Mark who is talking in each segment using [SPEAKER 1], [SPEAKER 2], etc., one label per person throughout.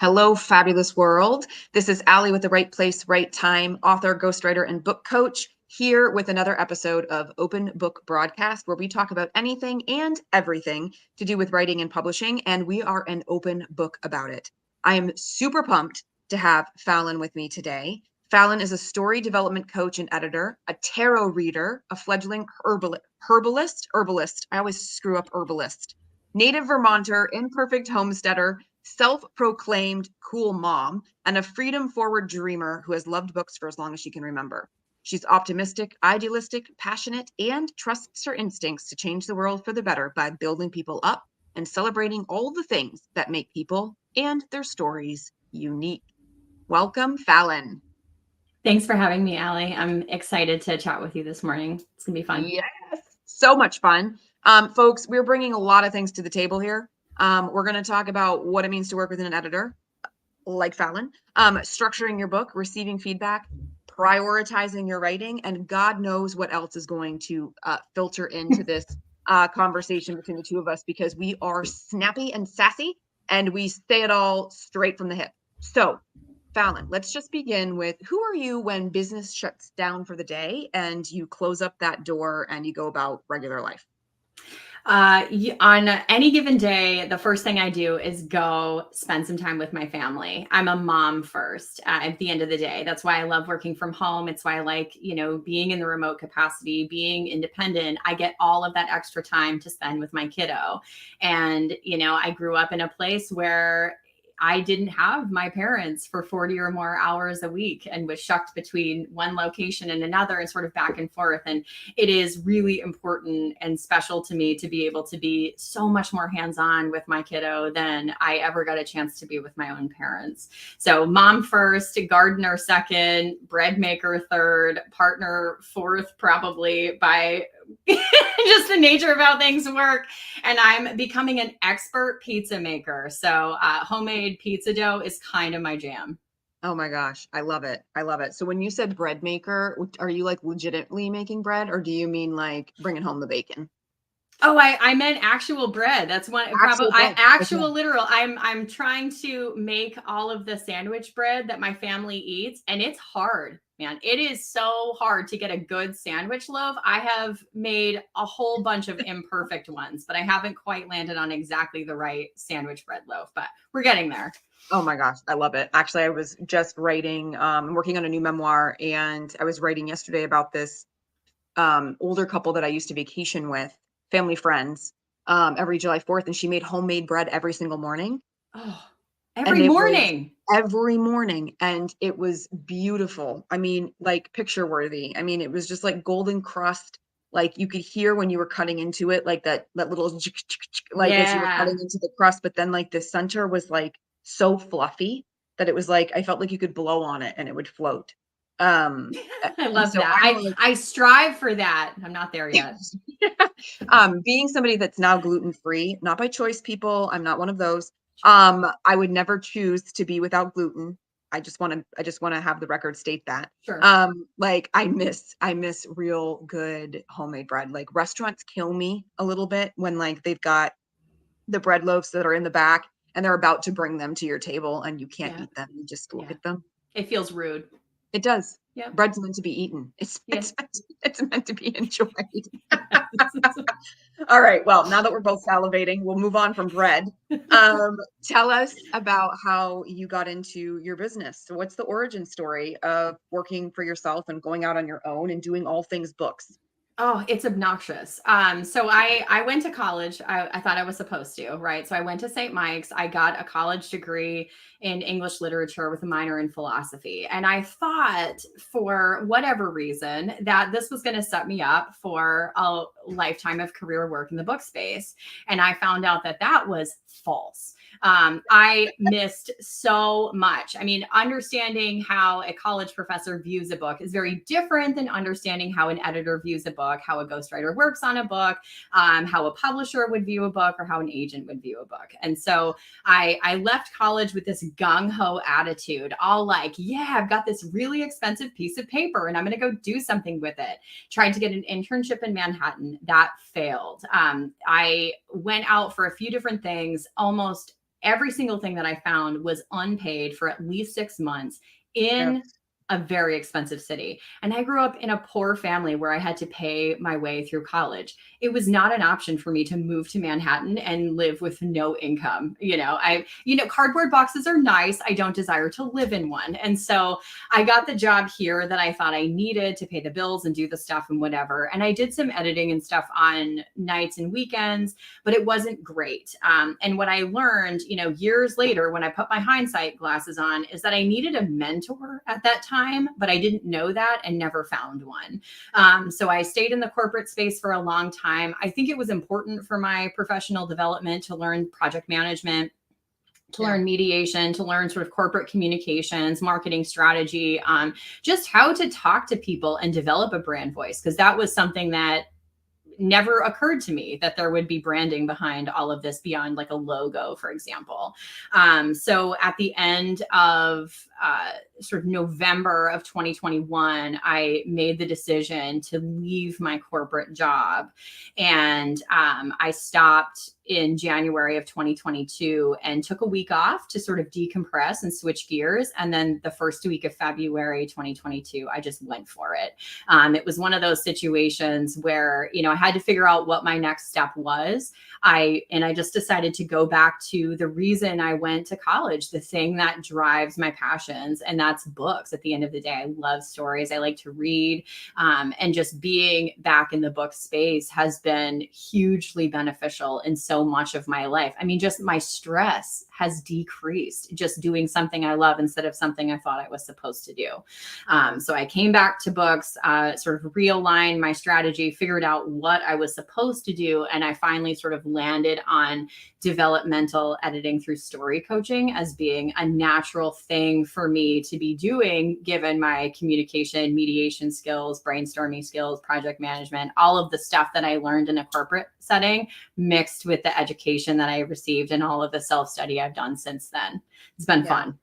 [SPEAKER 1] Hello, fabulous world. This is Allie with the Right Place, Right Time, author, ghostwriter, and book coach, here with another episode of Open Book Broadcast, where we talk about anything and everything to do with writing and publishing, and we are an open book about it. I am super pumped to have Fallon with me today. Fallon is a story development coach and editor, a tarot reader, a fledgling herbalist. I always screw up herbalist. Native Vermonter, imperfect homesteader, self-proclaimed cool mom, and a freedom-forward dreamer who has loved books for as long as she can remember. She's optimistic, idealistic, passionate, and trusts her instincts to change the world for the better by building people up and celebrating all the things that make people and their stories unique. Welcome, Fallon.
[SPEAKER 2] Thanks for having me, Allie. I'm excited to chat with you this morning. It's going to be fun.
[SPEAKER 1] Yes, so much fun. Folks, we're bringing a lot of things to the table here. We're going to talk about what it means to work with an editor like Fallon, structuring your book, receiving feedback, prioritizing your writing, and God knows what else is going to filter into this conversation between the two of us, because we are snappy and sassy and we say it all straight from the hip. So, Fallon, let's just begin with, who are you when business shuts down for the day and you close up that door and you go about regular life?
[SPEAKER 2] On any given day, the first thing I do is go spend some time with my family. I'm a mom first at the end of the day. That's why I love working from home. It's why I like, being in the remote capacity, being independent. I get all of that extra time to spend with my kiddo. And, I grew up in a place where I didn't have my parents for 40 or more hours a week and was shucked between one location and another and sort of back and forth. And it is really important and special to me to be able to be so much more hands-on with my kiddo than I ever got a chance to be with my own parents. So mom first, gardener second, bread maker third, partner fourth, probably by just the nature of how things work. And I'm becoming an expert pizza maker. So homemade pizza dough is kind of my jam.
[SPEAKER 1] Oh my gosh, I love it. I love it. So when you said bread maker, are you like legitimately making bread, or do you mean like bringing home the bacon?
[SPEAKER 2] Oh, I meant actual bread. That's one
[SPEAKER 1] Actual bread.
[SPEAKER 2] actual
[SPEAKER 1] Okay.
[SPEAKER 2] literal. I'm trying to make all of the sandwich bread that my family eats, and it's hard, man. It is so hard to get a good sandwich loaf. I have made a whole bunch of imperfect ones, but I haven't quite landed on exactly the right sandwich bread loaf, but we're getting there.
[SPEAKER 1] Oh my gosh, I love it. Actually, I was just writing, working on a new memoir, and I was writing yesterday about this older couple that I used to vacation with, family friends, every July 4th, and she made homemade bread every single morning.
[SPEAKER 2] Oh,
[SPEAKER 1] And
[SPEAKER 2] every
[SPEAKER 1] it was
[SPEAKER 2] morning.
[SPEAKER 1] every morning, and it was beautiful. I mean, like picture worthy. I mean, it was just like golden crust. Like you could hear when you were cutting into it, like that little like as you were
[SPEAKER 2] Yeah.
[SPEAKER 1] cutting into the crust, but then like the center was like so fluffy that it was like I felt like you could blow on it and it would float. Um,
[SPEAKER 2] I
[SPEAKER 1] and
[SPEAKER 2] love
[SPEAKER 1] so
[SPEAKER 2] that.
[SPEAKER 1] I'm
[SPEAKER 2] I strive for that. I'm not there
[SPEAKER 1] like,
[SPEAKER 2] yet.
[SPEAKER 1] being somebody that's now gluten-free, not by choice, people, I'm not one of those. I would never choose to be without gluten. I just want to have the record state that.
[SPEAKER 2] Sure.
[SPEAKER 1] Like I miss real good homemade bread. Like restaurants kill me a little bit when like they've got the bread loaves that are in the back and they're about to bring them to your table and you can't
[SPEAKER 2] Yeah.
[SPEAKER 1] eat them. You just look
[SPEAKER 2] Yeah.
[SPEAKER 1] at them.
[SPEAKER 2] It feels rude.
[SPEAKER 1] It does.
[SPEAKER 2] Yep.
[SPEAKER 1] Bread's meant to be eaten. It's
[SPEAKER 2] Yeah.
[SPEAKER 1] it's meant to be enjoyed. All right. Well, now that we're both salivating, we'll move on from bread. Tell us about how you got into your business. So what's the origin story of working for yourself and going out on your own and doing all things books?
[SPEAKER 2] Oh, it's obnoxious. So I went to college. I thought I was supposed to, right? So I went to St. Mike's. I got a college degree in English literature with a minor in philosophy. And I thought, for whatever reason, that this was going to set me up for a lifetime of career work in the book space. And I found out that that was false. I missed so much. I mean, understanding how a college professor views a book is very different than understanding how an editor views a book, how a ghostwriter works on a book, how a publisher would view a book, or how an agent would view a book. And so I left college with this gung-ho attitude, all like, yeah, I've got this really expensive piece of paper and I'm going to go do something with it. Tried to get an internship in Manhattan. That failed. I went out for a few different things, almost every single thing that I found was unpaid for at least 6 months in a very expensive city. And I grew up in a poor family where I had to pay my way through college. It was not an option for me to move to Manhattan and live with no income. Cardboard boxes are nice. I don't desire to live in one. And so I got the job here that I thought I needed to pay the bills and do the stuff and whatever. And I did some editing and stuff on nights and weekends, but it wasn't great. And what I learned, years later, when I put my hindsight glasses on, is that I needed a mentor at that time, but I didn't know that and never found one. So I stayed in the corporate space for a long time. I think it was important for my professional development to learn project management, to learn mediation, to learn sort of corporate communications, marketing strategy, just how to talk to people and develop a brand voice. Because that was something that never occurred to me, that there would be branding behind all of this beyond like a logo, for example. So at the end of sort of November of 2021, I made the decision to leave my corporate job. And I stopped in January of 2022 and took a week off to sort of decompress and switch gears. And then the first week of February 2022, I just went for it. It was one of those situations where, I had to figure out what my next step was. I just decided to go back to the reason I went to college, the thing that drives my passions, and that's books. At the end of the day, I love stories. I like to read, and just being back in the book space has been hugely beneficial in so much of my life. I mean, just my stress has decreased just doing something I love instead of something I thought I was supposed to do. So I came back to books, sort of realigned my strategy, figured out what I was supposed to do, and I finally sort of landed on developmental editing through story coaching as being a natural thing for me to be doing, given my communication, mediation skills, brainstorming skills, project management, all of the stuff that I learned in a corporate setting, mixed with the education that I received and all of the self-study I've done since then. It's been fun.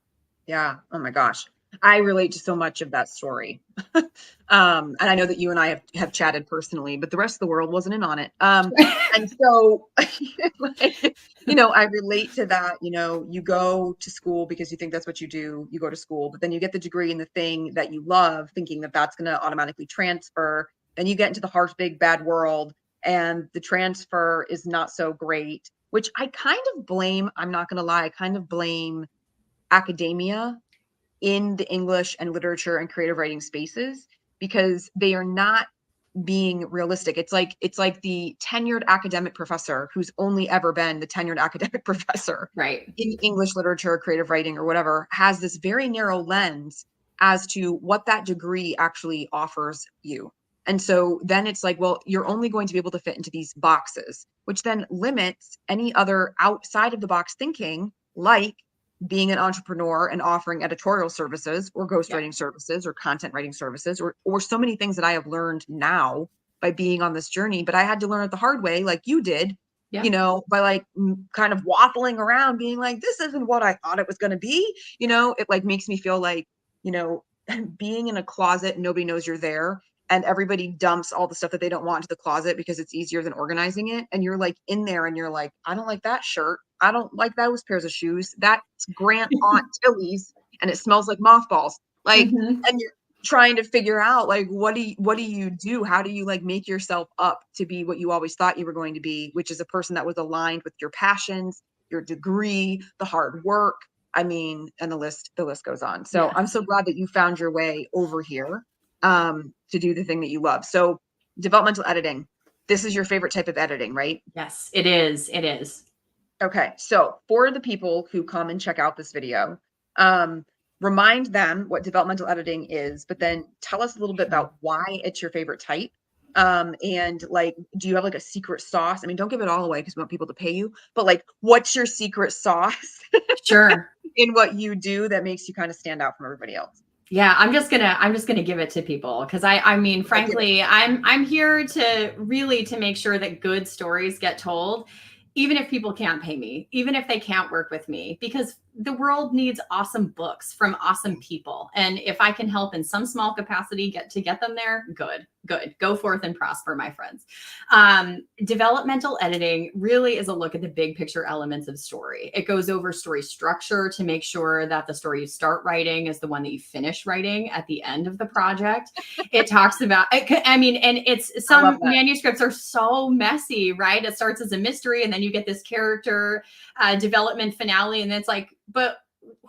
[SPEAKER 1] Yeah. Oh my gosh. I relate to so much of that story. And I know that you and I have chatted personally, but the rest of the world wasn't in on it. And so, I relate to that. You go to school because you think that's what you do. You go to school, but then you get the degree in the thing that you love, thinking that that's going to automatically transfer. Then you get into the harsh, big, bad world, and the transfer is not so great, which I kind of blame. I'm not going to lie. I kind of blame academia in the English and literature and creative writing spaces, because they are not being realistic. It's like the tenured academic professor who's only ever been the tenured academic professor,
[SPEAKER 2] right,
[SPEAKER 1] in English literature, creative writing, or whatever, has this very narrow lens as to what that degree actually offers you. And so then it's like, well, you're only going to be able to fit into these boxes, which then limits any other outside of the box thinking, like being an entrepreneur and offering editorial services or ghostwriting services or content writing services, or so many things that I have learned now by being on this journey. But I had to learn it the hard way, like you did, by like kind of waffling around being like, this isn't what I thought it was going to be. It like makes me feel like, being in a closet, nobody knows you're there. And everybody dumps all the stuff that they don't want into the closet because it's easier than organizing it. And you're like in there and you're like, I don't like that shirt. I don't like those pairs of shoes. That's Grant Aunt Tilly's and it smells like mothballs. Like, and you're trying to figure out like, what do you do? How do you like make yourself up to be what you always thought you were going to be, which is a person that was aligned with your passions, your degree, the hard work. I mean, and the list goes on. So I'm so glad that you found your way over here to do the thing that you love. So developmental editing, this is your favorite type of editing, right?
[SPEAKER 2] Yes, it is. It is.
[SPEAKER 1] Okay. So for the people who come and check out this video, remind them what developmental editing is, but then tell us a little bit about why it's your favorite type. And like, do you have like a secret sauce? I mean, don't give it all away because we want people to pay you, but like, what's your secret sauce?
[SPEAKER 2] Sure.
[SPEAKER 1] In what you do that makes you kind of stand out from everybody else?
[SPEAKER 2] Yeah, I'm just gonna give it to people because I mean, frankly, I'm here to really to make sure that good stories get told, even if people can't pay me, even if they can't work with me, because the world needs awesome books from awesome people. And if I can help in some small capacity get them there, good. good. Go forth and prosper, my friends. Developmental editing really is a look at the big picture elements of story. It goes over story structure to make sure that the story you start writing is the one that you finish writing at the end of the project. It talks about, I mean, and it's some manuscripts are so messy, right? It starts as a mystery and then you get this character development finale, and it's like, but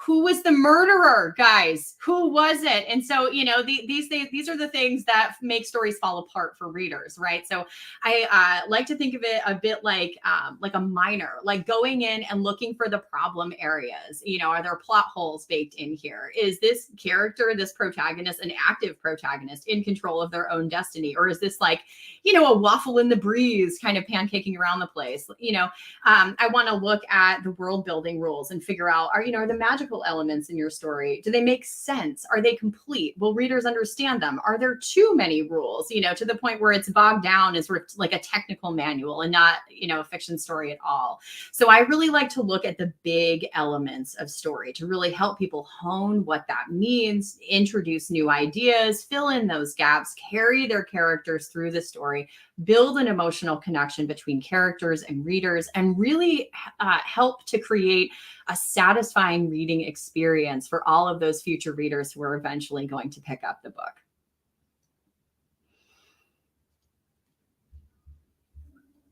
[SPEAKER 2] who was the murderer, guys? Who was it? And so, you know, these are the things that make stories fall apart for readers, right? So I like to think of it a bit like a miner, like going in and looking for the problem areas. You know, are there plot holes baked in here? Is this character, this protagonist, an active protagonist in control of their own destiny? Or is this like, you know, a waffle in the breeze kind of pancaking around the place? You know, I want to look at the world building rules and figure out, are the magical elements in your story, do they make sense? Are they complete? Will readers understand them? Are there too many rules, you know, to the point where it's bogged down as sort of like a technical manual and not, you know, a fiction story at all? So I really like to look at the big elements of story to really help people hone what that means, introduce new ideas, fill in those gaps, carry their characters through the story, build an emotional connection between characters and readers, and really help to create a satisfying reading experience for all of those future readers who are eventually going to pick up the book.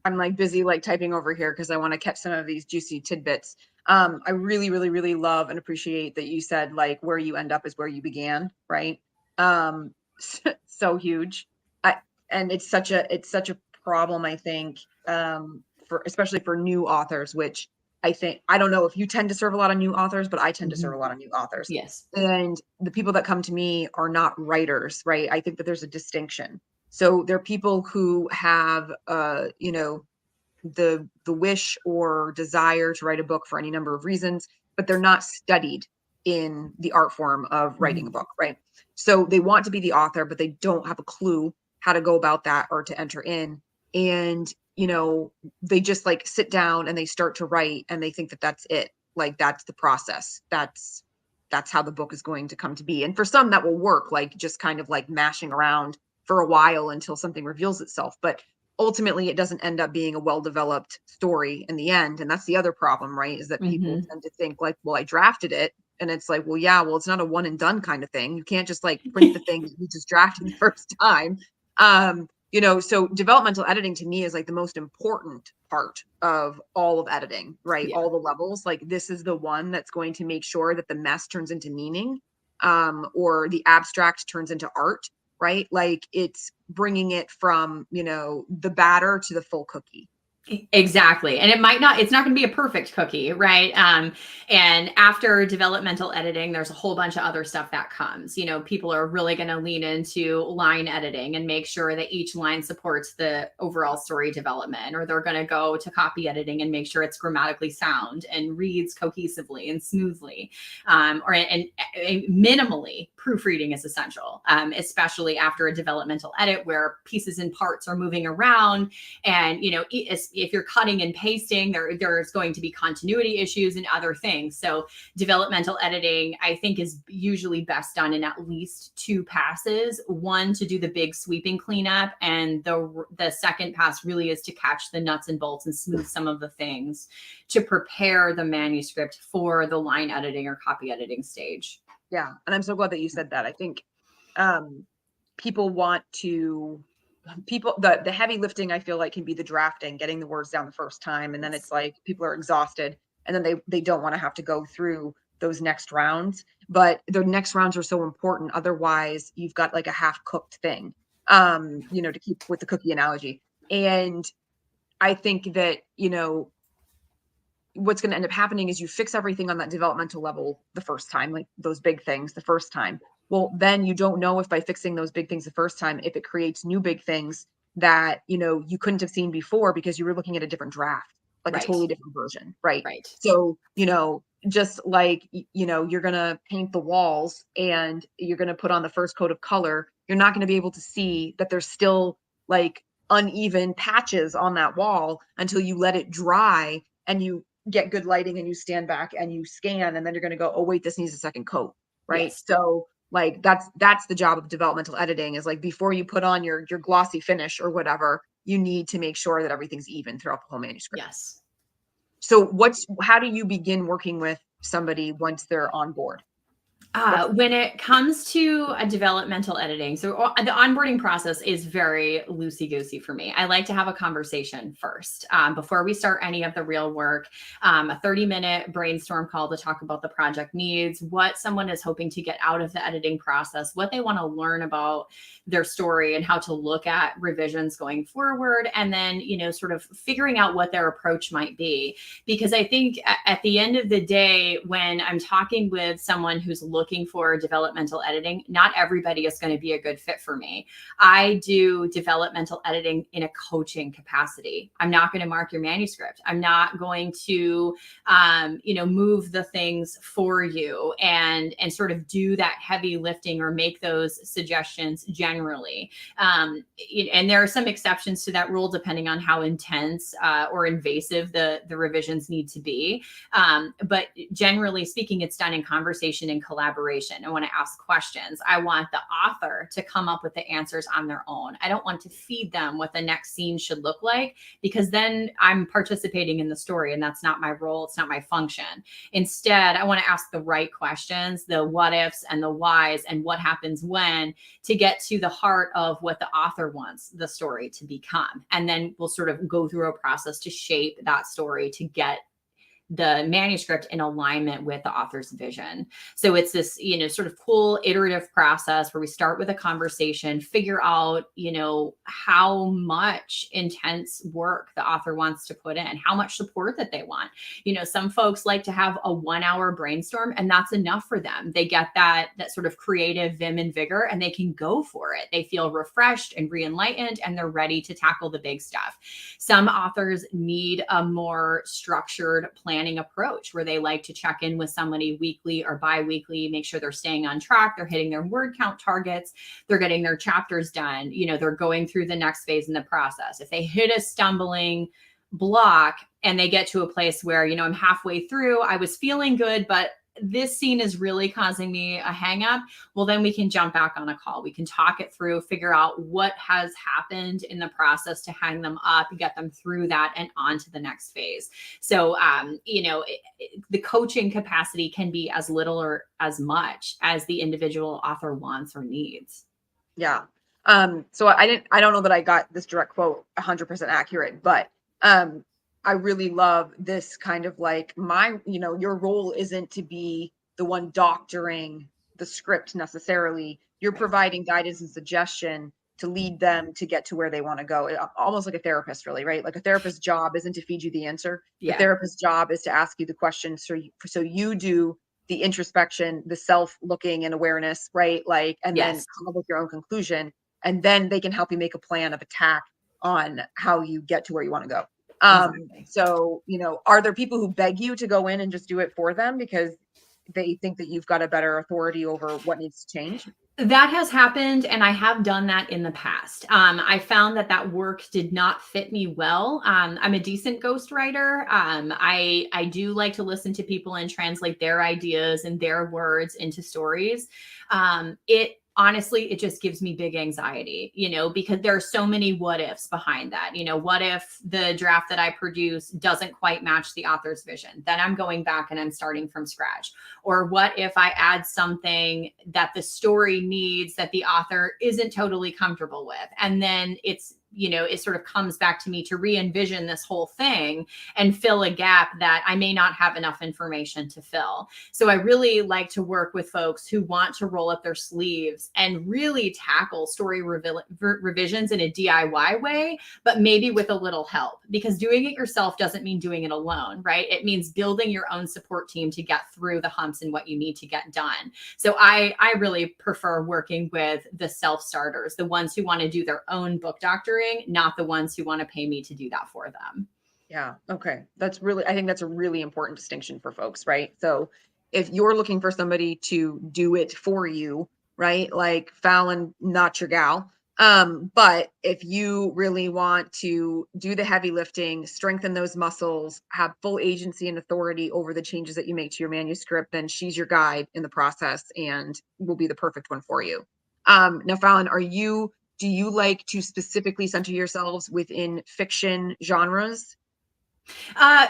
[SPEAKER 1] I'm like busy like typing over here because I want to catch some of these juicy tidbits. I really, really, really love and appreciate that you said like where you end up is where you began, right? So huge. And it's such a problem, I think, for especially for new authors, which I don't know if you tend to serve a lot of new authors, but I tend to serve a lot of new authors.
[SPEAKER 2] Yes.
[SPEAKER 1] And the people that come to me are not writers, right? I think that there's a distinction. So they're people who have, you know, the wish or desire to write a book for any number of reasons, but they're not studied in the art form of writing a book, right? So they want to be the author, but they don't have a clue how to go about that or to enter in. And, you know, they just like sit down and they start to write and they think that that's it. Like that's the process. That's how the book is going to come to be. And for some that will work, like just kind of like mashing around for a while until something reveals itself. But ultimately it doesn't end up being a well-developed story in the end. And that's the other problem, right? Is that people tend to think like, well, I drafted it. And it's like, well, yeah, well, it's not a one and done kind of thing. You can't just like print the thing you just drafted the first time. You know, so developmental editing to me is like the most important part of all of editing, right?
[SPEAKER 2] Yeah.
[SPEAKER 1] All the levels, like this is the one that's going to make sure that the mess turns into meaning, or the abstract turns into art, right? Like it's bringing it from, you know, the batter to the full cookie.
[SPEAKER 2] Exactly. And it's not going to be a perfect cookie, right? And after developmental editing, there's a whole bunch of other stuff that comes. You know, people are really going to lean into line editing and make sure that each line supports the overall story development, or they're going to go to copy editing and make sure it's grammatically sound and reads cohesively and smoothly. And minimally, proofreading is essential, especially after a developmental edit where pieces and parts are moving around. And, you know, if you're cutting and pasting, there's going to be continuity issues and other things. So developmental editing, I think, is usually best done in at least 2 passes. One to do the big sweeping cleanup, and the second pass really is to catch the nuts and bolts and smooth some of the things to prepare the manuscript for the line editing or copy editing stage.
[SPEAKER 1] Yeah. And I'm so glad that you said that. I think people want to the heavy lifting, I feel like, can be the drafting, getting the words down the first time. And then it's like people are exhausted and then they don't want to have to go through those next rounds. But the next rounds are so important. Otherwise, you've got like a half cooked thing, you know, to keep with the cookie analogy. And I think that, you know, what's going to end up happening is you fix everything on that developmental level the first time, like those big things the first time. Well, then you don't know if by fixing those big things the first time, if it creates new big things that, you know, you couldn't have seen before because you were looking at a different draft, like a totally different version. Right. So, you know, just like, you know, you're going to paint the walls and you're going to put on the first coat of color. You're not going to be able to see that there's still like uneven patches on that wall until you let it dry and you get good lighting and you stand back and you scan, and then you're going to go, oh wait, this needs a second coat. Right. Yes. So Like that's the job of developmental editing, is like before you put on your glossy finish or whatever, you need to make sure that everything's even throughout the whole manuscript.
[SPEAKER 2] Yes.
[SPEAKER 1] So how do you begin working with somebody once they're on board?
[SPEAKER 2] When it comes to a developmental editing, so the onboarding process is very loosey goosey for me. I like to have a conversation first before we start any of the real work. A 30-minute brainstorm call to talk about the project needs, what someone is hoping to get out of the editing process, what they want to learn about their story, and how to look at revisions going forward, and then sort of figuring out what their approach might be. Because I think at the end of the day, when I'm talking with someone who's looking for developmental editing, not everybody is going to be a good fit for me. I do developmental editing in a coaching capacity. I'm not going to mark your manuscript. I'm not going to, move the things for you and sort of do that heavy lifting or make those suggestions generally. And there are some exceptions to that rule depending on how intense or invasive the revisions need to be. But generally speaking, it's done in conversation and collaboration. I want to ask questions. I want the author to come up with the answers on their own. I don't want to feed them what the next scene should look like, because then I'm participating in the story and that's not my role. It's not my function. Instead, I want to ask the right questions, the what ifs and the whys and what happens when, to get to the heart of what the author wants the story to become. And then we'll sort of go through a process to shape that story to get the manuscript in alignment with the author's vision. So it's this, sort of cool iterative process where we start with a conversation, figure out, how much intense work the author wants to put in, how much support that they want. Some folks like to have a 1-hour brainstorm and that's enough for them. They get that sort of creative vim and vigor and they can go for it. They feel refreshed and re-enlightened and they're ready to tackle the big stuff. Some authors need a more structured planning approach where they like to check in with somebody weekly or bi-weekly, make sure they're staying on track, they're hitting their word count targets, they're getting their chapters done, they're going through the next phase in the process. If they hit a stumbling block and they get to a place where, I'm halfway through, I was feeling good, but this scene is really causing me a hang up, well, then we can jump back on a call. We can talk it through, figure out what has happened in the process to hang them up, get them through that and on to the next phase. So, the coaching capacity can be as little or as much as the individual author wants or needs.
[SPEAKER 1] Yeah. So I don't know that I got this direct quote 100% accurate, but, I really love this kind of like your role isn't to be the one doctoring the script necessarily. You're
[SPEAKER 2] Right.
[SPEAKER 1] providing guidance and suggestion to lead them to get to where they want to go. Almost like a therapist, really, right? Like a therapist's job isn't to feed you the answer. The
[SPEAKER 2] Yeah.
[SPEAKER 1] therapist's job is to ask you the questions so you do the introspection, the self looking and awareness, right? Like, and then
[SPEAKER 2] Yes.
[SPEAKER 1] come up with your own conclusion. And then they can help you make a plan of attack on how you get to where you want to go.
[SPEAKER 2] Exactly.
[SPEAKER 1] So, are there people who beg you to go in and just do it for them because they think that you've got a better authority over what needs to change?
[SPEAKER 2] That has happened, and I have done that in the past. I found that work did not fit me well. I'm a decent ghostwriter. I do like to listen to people and translate their ideas and their words into stories. It honestly, it just gives me big anxiety, because there are so many what ifs behind that. What if the draft that I produce doesn't quite match the author's vision? Then I'm going back and I'm starting from scratch. Or what if I add something that the story needs that the author isn't totally comfortable with? And then it sort of comes back to me to re-envision this whole thing and fill a gap that I may not have enough information to fill. So I really like to work with folks who want to roll up their sleeves and really tackle story revisions in a DIY way, but maybe with a little help, because doing it yourself doesn't mean doing it alone, right? It means building your own support team to get through the humps and what you need to get done. So I really prefer working with the self-starters, the ones who want to do their own book doctoring, not the ones who want to pay me to do that for them.
[SPEAKER 1] Yeah. Okay. I think that's a really important distinction for folks, right? So if you're looking for somebody to do it for you, right? Like Fallon, not your gal. But if you really want to do the heavy lifting, strengthen those muscles, have full agency and authority over the changes that you make to your manuscript, then she's your guide in the process and will be the perfect one for you. Now, Fallon, do you like to specifically center yourselves within fiction genres?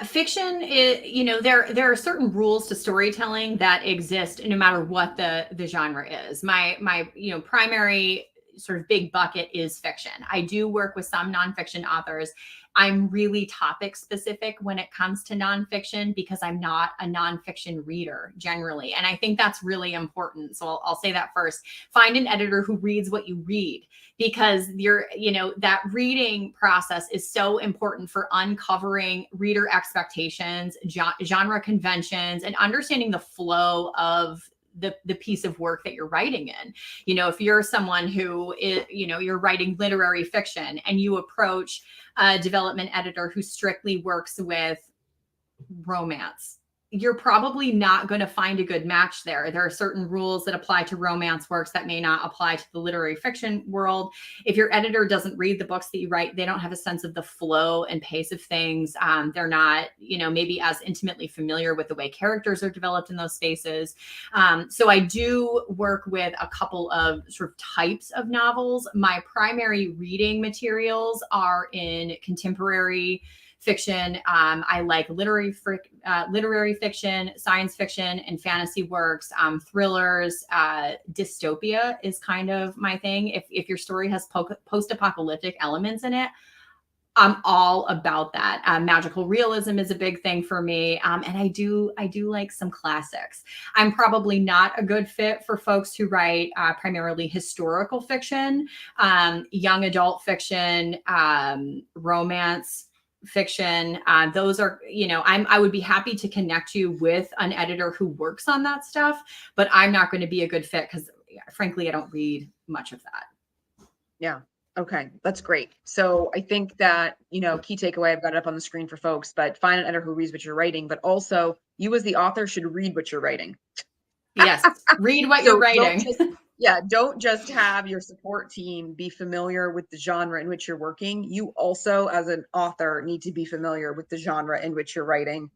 [SPEAKER 2] Fiction is, there are certain rules to storytelling that exist no matter what the genre is. My primary sort of big bucket is fiction. I do work with some nonfiction authors. I'm really topic specific when it comes to nonfiction because I'm not a nonfiction reader generally. And I think that's really important. So I'll say that first. Find an editor who reads what you read, because that reading process is so important for uncovering reader expectations, genre conventions, and understanding the flow of the piece of work that you're writing in. If you're someone who is, you're writing literary fiction and you approach a development editor who strictly works with romance, you're probably not going to find a good match there. There are certain rules that apply to romance works that may not apply to the literary fiction world. If your editor doesn't read the books that you write, they don't have a sense of the flow and pace of things. They're not, maybe as intimately familiar with the way characters are developed in those spaces. So I do work with a couple of sort of types of novels. My primary reading materials are in contemporary fiction. I like literary fiction, science fiction, and fantasy works, thrillers. Dystopia is kind of my thing. If your story has post-apocalyptic elements in it, I'm all about that. Magical realism is a big thing for me. And I do like some classics. I'm probably not a good fit for folks who write primarily historical fiction, young adult fiction, romance fiction. Those are, I would be happy to connect you with an editor who works on that stuff, but I'm not going to be a good fit because frankly, I don't read much of that.
[SPEAKER 1] Yeah. Okay. That's great. So I think that, key takeaway, I've got it up on the screen for folks, but find an editor who reads what you're writing, but also you as the author should read what you're writing.
[SPEAKER 2] Yes. Read what you're writing.
[SPEAKER 1] Don't just have your support team be familiar with the genre in which you're working. You also, as an author, need to be familiar with the genre in which you're writing,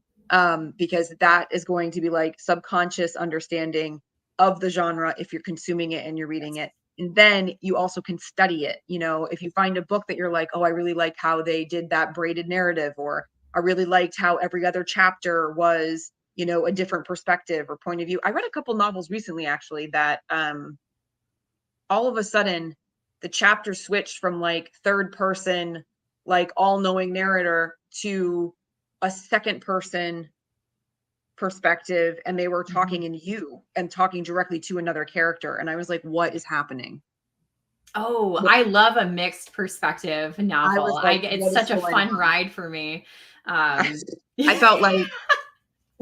[SPEAKER 1] because that is going to be like subconscious understanding of the genre if you're consuming it and you're reading it. And then you also can study it. If you find a book that you're like, oh, I really like how they did that braided narrative, or I really liked how every other chapter was, a different perspective or point of view. I read a couple novels recently, actually, that all of a sudden the chapter switched from like third person, like all-knowing narrator, to a second person perspective, and they were talking in you and talking directly to another character. And I was like, what is happening?
[SPEAKER 2] Oh, I love a mixed perspective novel. It's such a fun ride for me.
[SPEAKER 1] I felt like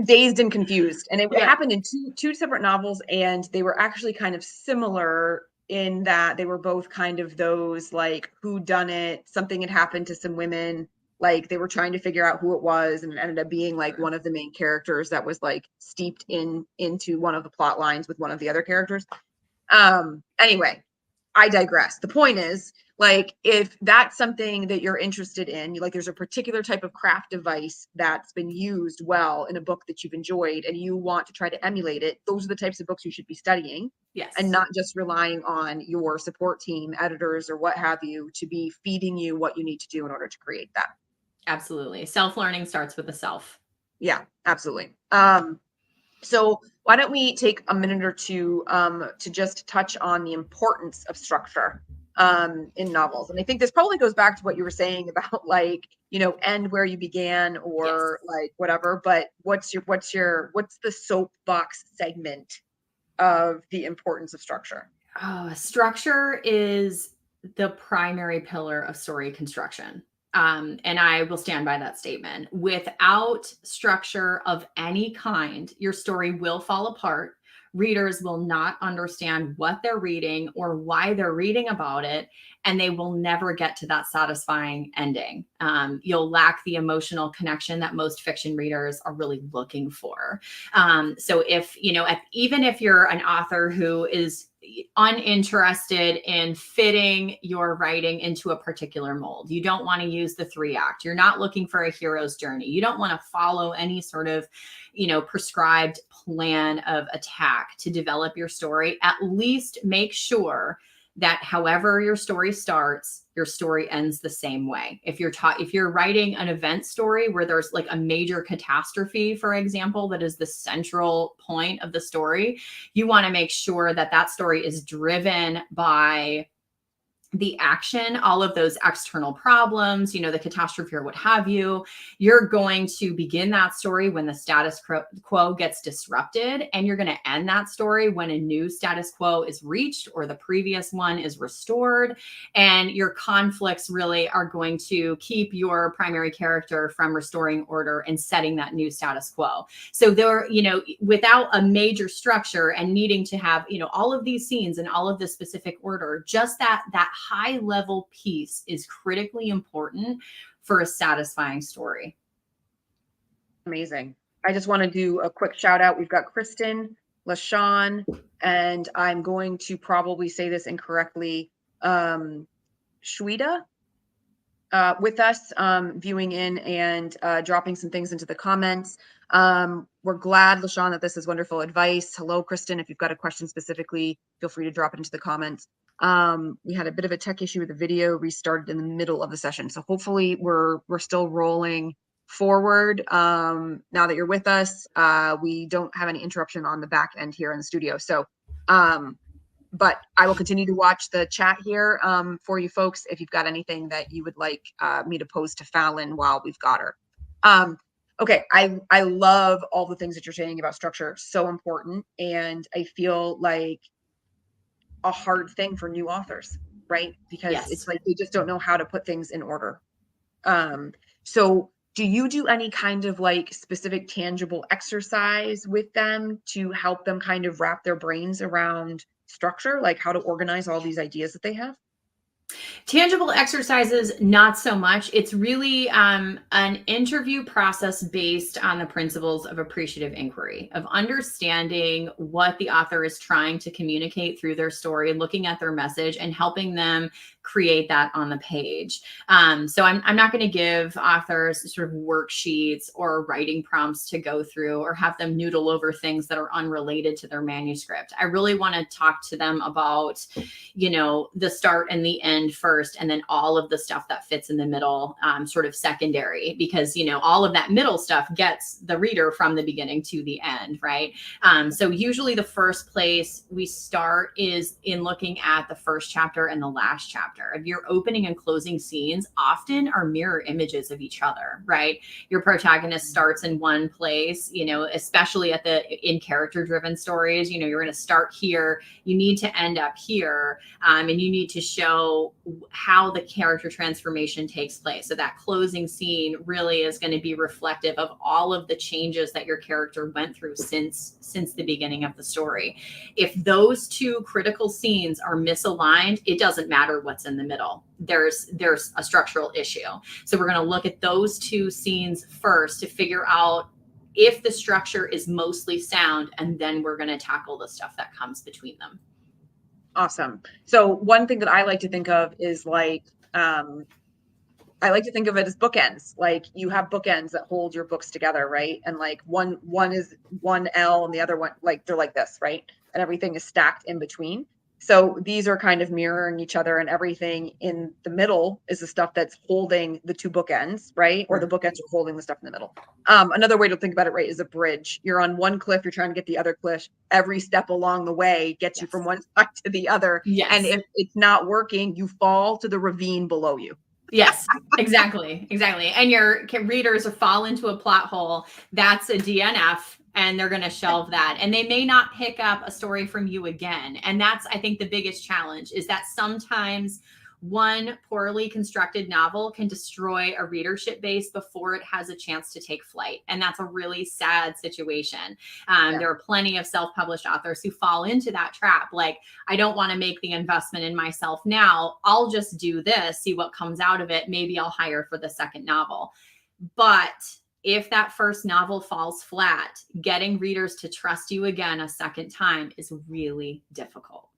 [SPEAKER 1] dazed and confused, and it happened in two separate novels, and they were actually kind of similar in that they were both kind of those like who done it, something had happened to some women, like they were trying to figure out who it was, and it ended up being like one of the main characters that was like steeped into one of the plot lines with one of the other characters. Anyway, I digress. The point is, like, if that's something that you're interested in, like there's a particular type of craft device that's been used well in a book that you've enjoyed and you want to try to emulate it, those are the types of books you should be studying.
[SPEAKER 2] Yes.
[SPEAKER 1] And not just relying on your support team, editors, or what have you, to be feeding you what you need to do in order to create that.
[SPEAKER 2] Absolutely. Self-learning starts with the self.
[SPEAKER 1] Yeah, absolutely. So why don't we take a minute or two to just touch on the importance of structure in novels. And I think this probably goes back to what you were saying about like, end where you began, or like whatever, but what's the soapbox segment of the importance of structure?
[SPEAKER 2] Oh, structure is the primary pillar of story construction. And I will stand by that statement. Without structure of any kind, your story will fall apart. Readers will not understand what they're reading or why they're reading about it, and they will never get to that satisfying ending. you'll lack the emotional connection that most fiction readers are really looking for. So if, even if you're an author who is uninterested in fitting your writing into a particular mold, you don't want to use the 3-act, you're not looking for a hero's journey, you don't want to follow any sort of, prescribed plan of attack to develop your story, at least make sure that however your story starts, your story ends the same way. If you're writing an event story where there's like a major catastrophe, for example, that is the central point of the story, you want to make sure that that story is driven by the action, all of those external problems, the catastrophe or what have you. You're going to begin that story when the status quo gets disrupted, and you're going to end that story when a new status quo is reached or the previous one is restored. And your conflicts really are going to keep your primary character from restoring order and setting that new status quo. So there, without a major structure and needing to have, all of these scenes and all of this specific order, just that high level piece is critically important for a satisfying story.
[SPEAKER 1] Amazing. I just want to do a quick shout out. We've got Kristen, LaShawn, and I'm going to probably say this incorrectly, Shweta, with us, viewing in and dropping some things into the comments. We're glad, LaShawn, that this is wonderful advice. Hello, Kristen. If you've got a question specifically, feel free to drop it into the comments. We had a bit of a tech issue with the video, restarted in the middle of the session. So hopefully we're still rolling forward. Now that you're with us, we don't have any interruption on the back end here in the studio. So, but I will continue to watch the chat here for you folks if you've got anything that you would like me to pose to Fallon while we've got her. Okay, I love all the things that you're saying about structure. So important. And I feel like a hard thing for new authors, right? Because
[SPEAKER 2] Yes.
[SPEAKER 1] It's like they just don't know how to put things in order. So do you do any kind of like specific tangible exercise with them to help them kind of wrap their brains around structure, like how to organize all these ideas that they have?
[SPEAKER 2] Tangible exercises, not so much. It's really an interview process based on the principles of appreciative inquiry, of understanding what the author is trying to communicate through their story, looking at their message and helping them create that on the page. So I'm not going to give authors sort of worksheets or writing prompts to go through or have them noodle over things that are unrelated to their manuscript. I really want to talk to them about, the start and the end first, and then all of the stuff that fits in the middle, sort of secondary, because, all of that middle stuff gets the reader from the beginning to the end, right? So usually the first place we start is in looking at the first chapter and the last chapter. Of your opening and closing scenes often are mirror images of each other, right? Your protagonist starts in one place, especially in character driven stories, you're going to start here, you need to end up here, and you need to show how the character transformation takes place. So that closing scene really is going to be reflective of all of the changes that your character went through since the beginning of the story. If those two critical scenes are misaligned, it doesn't matter what's in the middle. There's a structural issue. So we're going to look at those two scenes first to figure out if the structure is mostly sound, and then we're going to tackle the stuff that comes between them.
[SPEAKER 1] Awesome. So one thing that I like to think of is like, I like to think of it as bookends. Like you have bookends that hold your books together, right? And like one is one L and the other one, like they're like this, right? And everything is stacked in between. So these are kind of mirroring each other, and everything in the middle is the stuff that's holding the two bookends, right? Or the bookends are holding the stuff in the middle. Another way to think about it, right, is a bridge. You're on one cliff, you're trying to get the other cliff. Every step along the way gets you from one side to the other.
[SPEAKER 2] Yes.
[SPEAKER 1] And if it's not working, you fall to the ravine below you.
[SPEAKER 2] Yes, exactly. And your readers fall into a plot hole. That's a DNF. And they're going to shelve that. And they may not pick up a story from you again. And that's, I think, the biggest challenge is that sometimes One poorly constructed novel can destroy a readership base before it has a chance to take flight. And that's a really sad situation. There are plenty of self-published authors who fall into that trap. Like, I don't want to make the investment in myself now. I'll just do this, see what comes out of it. Maybe I'll hire for the second novel. But if that first novel falls flat, getting readers to trust you again a second time is really difficult.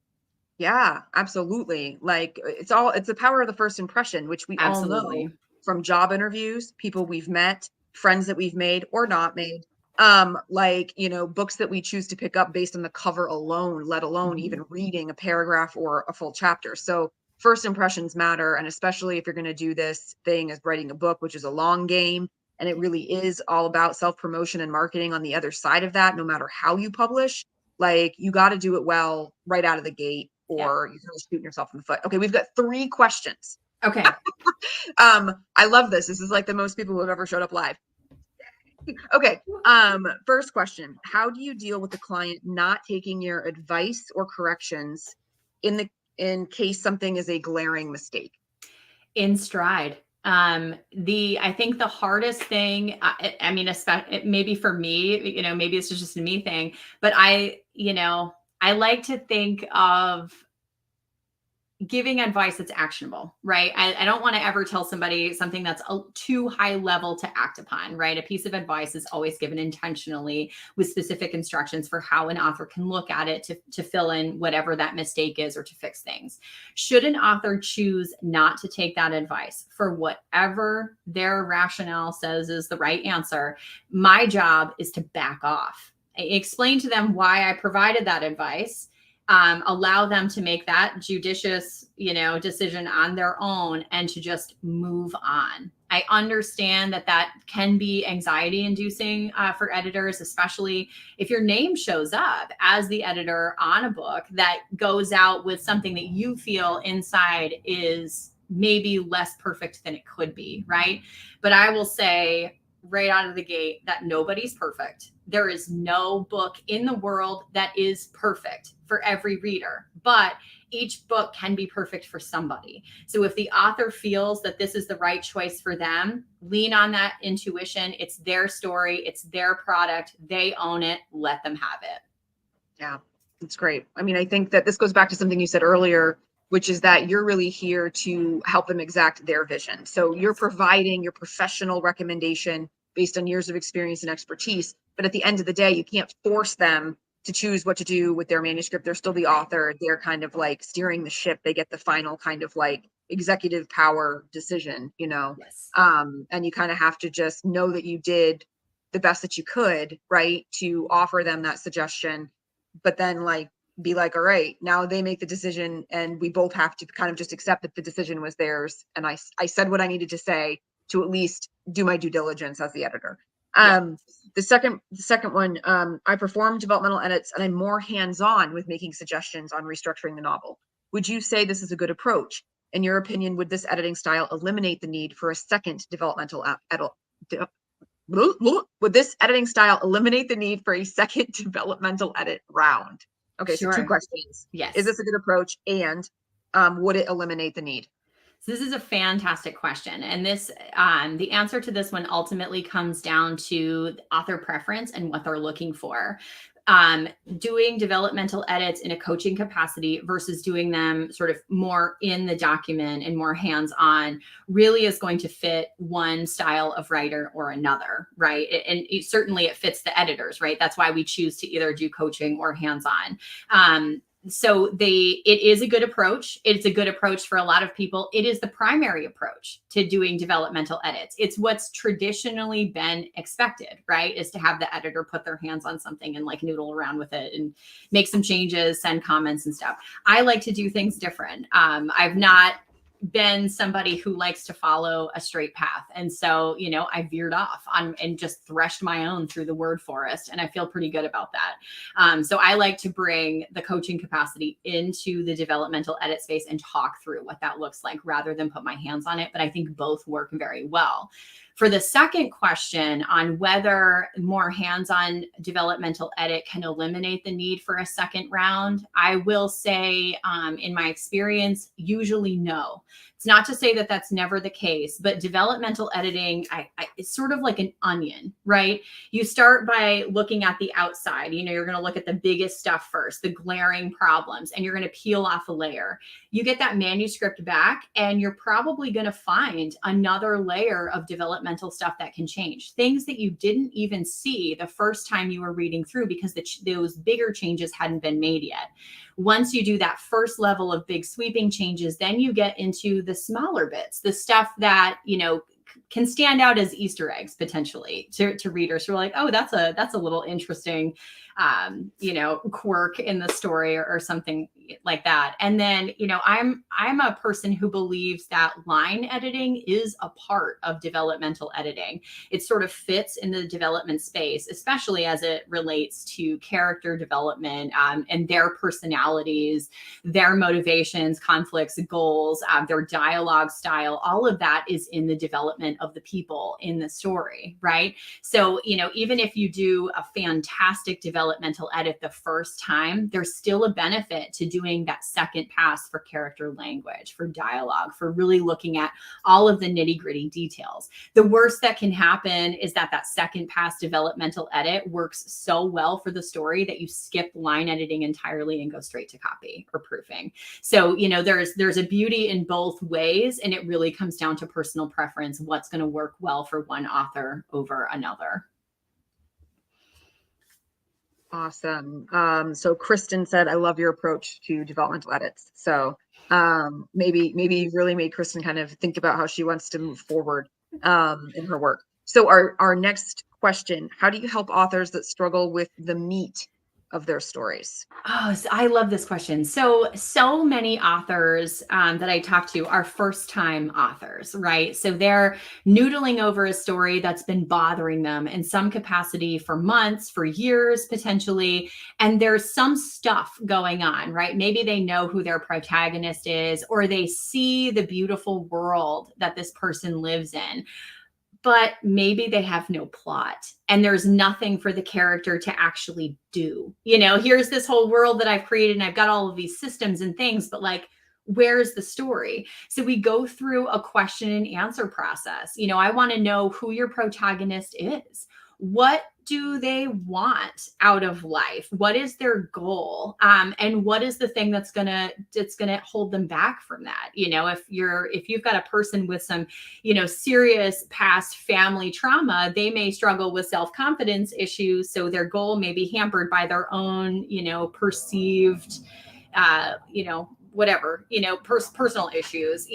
[SPEAKER 1] Yeah, absolutely. Like it's the power of the first impression, which we all know
[SPEAKER 2] Absolutely.
[SPEAKER 1] from job interviews, people we've met, friends that we've made or not made. Like, books that we choose to pick up based on the cover alone, let alone even reading a paragraph or a full chapter. So first impressions matter. And especially if you're going to do this thing as writing a book, which is a long game, and it really is all about self-promotion and marketing on the other side of that, no matter how you publish, like you got to do it well right out of the gate, or you're kind of shooting yourself in the foot. Okay, we've got 3 questions.
[SPEAKER 2] Okay.
[SPEAKER 1] I love this. This is like the most people who have ever showed up live. Okay. First question. How do you deal with the client not taking your advice or corrections in case something is a glaring mistake?
[SPEAKER 2] In stride. I think the hardest thing, I mean, especially maybe for me, maybe it's just a me thing, but I like to think of giving advice that's actionable, right? I don't want to ever tell somebody something that's too high level to act upon, right? A piece of advice is always given intentionally with specific instructions for how an author can look at it to fill in whatever that mistake is or to fix things. Should an author choose not to take that advice for whatever their rationale says is the right answer, my job is to back off. I explain to them why I provided that advice. Allow them to make that judicious, decision on their own and to just move on. I understand that can be anxiety inducing for editors, especially if your name shows up as the editor on a book that goes out with something that you feel inside is maybe less perfect than it could be, right? But I will say right out of the gate that nobody's perfect. There is no book in the world that is perfect for every reader, but each book can be perfect for somebody. So if the author feels that this is the right choice for them, lean on that intuition. It's their story. It's their product. They own it. Let them have it.
[SPEAKER 1] Yeah, that's great. I mean, I think that this goes back to something you said earlier, which is that you're really here to help them exact their vision. So you're providing your professional recommendation based on years of experience and expertise. But at the end of the day, you can't force them to choose what to do with their manuscript. They're still the author. They're kind of like steering the ship. They get the final kind of like executive power decision,
[SPEAKER 2] Yes.
[SPEAKER 1] And you kind of have to just know that you did the best that you could, right, to offer them that suggestion. But then be like, all right, now they make the decision and we both have to kind of just accept that the decision was theirs. And I said what I needed to say to at least do my due diligence as the editor. The second one, I perform developmental edits and I'm more hands-on with making suggestions on restructuring the novel. Would you say this is a good approach? In your opinion, would this editing style eliminate the need for a second developmental edit? Would this editing style eliminate the need for a second developmental edit round? Okay,
[SPEAKER 2] Sure.
[SPEAKER 1] So 2 questions.
[SPEAKER 2] Yes.
[SPEAKER 1] Is this a good approach? And would it eliminate the need?
[SPEAKER 2] So this is a fantastic question. And this, the answer to this one ultimately comes down to author preference and what they're looking for. Doing developmental edits in a coaching capacity versus doing them sort of more in the document and more hands-on really is going to fit one style of writer or another, right? And certainly it fits the editors, right? That's why we choose to either do coaching or hands-on. So it is a good approach. It's a good approach for a lot of people. It is the primary approach to doing developmental edits. It's what's traditionally been expected, right? Is to have the editor put their hands on something and like noodle around with it and make some changes, send comments and stuff. I like to do things different. I've not been somebody who likes to follow a straight path. And so, I veered off and just threshed my own through the word forest. And I feel pretty good about that. So I like to bring the coaching capacity into the developmental edit space and talk through what that looks like rather than put my hands on it. But I think both work very well. For the second question on whether more hands-on developmental edit can eliminate the need for a second round, I will say, in my experience, usually no. It's not to say that that's never the case, but developmental editing, it's sort of like an onion, right? You start by looking at the outside. You're going to look at the biggest stuff first, the glaring problems, and you're going to peel off a layer. You get that manuscript back, and you're probably going to find another layer of developmental stuff that can change, things that you didn't even see the first time you were reading through because those bigger changes hadn't been made yet. Once you do that first level of big sweeping changes, then you get into the smaller bits, the stuff that, can stand out as Easter eggs potentially to readers who are like, oh, that's a little interesting, quirk in the story or something like that. And then, I'm a person who believes that line editing is a part of developmental editing. It sort of fits in the development space, especially as it relates to character development, and their personalities, their motivations, conflicts, goals, their dialogue style. All of that is in the development of the people in the story, right? So, even if you do a fantastic developmental edit the first time, there's still a benefit to doing that second pass for character language, for dialogue, for really looking at all of the nitty-gritty details. The worst that can happen is that second pass developmental edit works so well for the story that you skip line editing entirely and go straight to copy or proofing. So, there's a beauty in both ways, and it really comes down to personal preference, what's going to work well for one author over another.
[SPEAKER 1] Awesome. So Kristen said, I love your approach to developmental edits. So maybe you really made Kristen kind of think about how she wants to move forward in her work. So our next question, how do you help authors that struggle with the meat of their stories?
[SPEAKER 2] Oh, I love this question. So many authors that I talk to are first-time authors, right? So they're noodling over a story that's been bothering them in some capacity for months, for years, potentially. And there's some stuff going on, right? Maybe they know who their protagonist is, or they see the beautiful world that this person lives in, but maybe they have no plot and there's nothing for the character to actually do. Here's this whole world that I've created and I've got all of these systems and things, but where's the story? So we go through a question and answer process. I want to know who your protagonist is. What do they want out of life? What is their goal? And what is the thing that's gonna hold them back from that? If you've got a person with some, serious past family trauma, they may struggle with self-confidence issues. So their goal may be hampered by their own, perceived, whatever, personal issues.